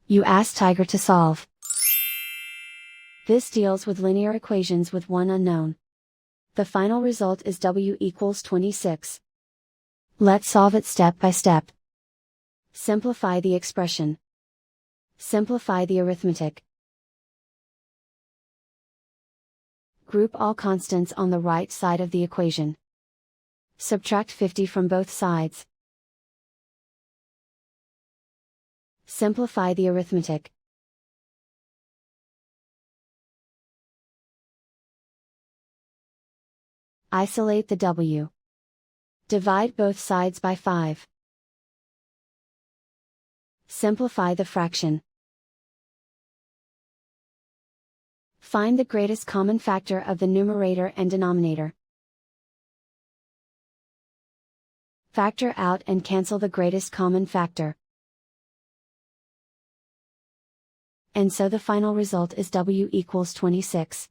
You ask Tiger to solve. This deals with linear equations with one unknown. The final result is w equals 26. Let's solve it step by step. Simplify the expression. Simplify the arithmetic. Group all constants on the right side of the equation. Subtract 50 from both sides. Simplify the arithmetic. Isolate the w. Divide both sides by 5. Simplify the fraction. Find the greatest common factor of the numerator and denominator. Factor out and cancel the greatest common factor. And so the final result is w equals 26.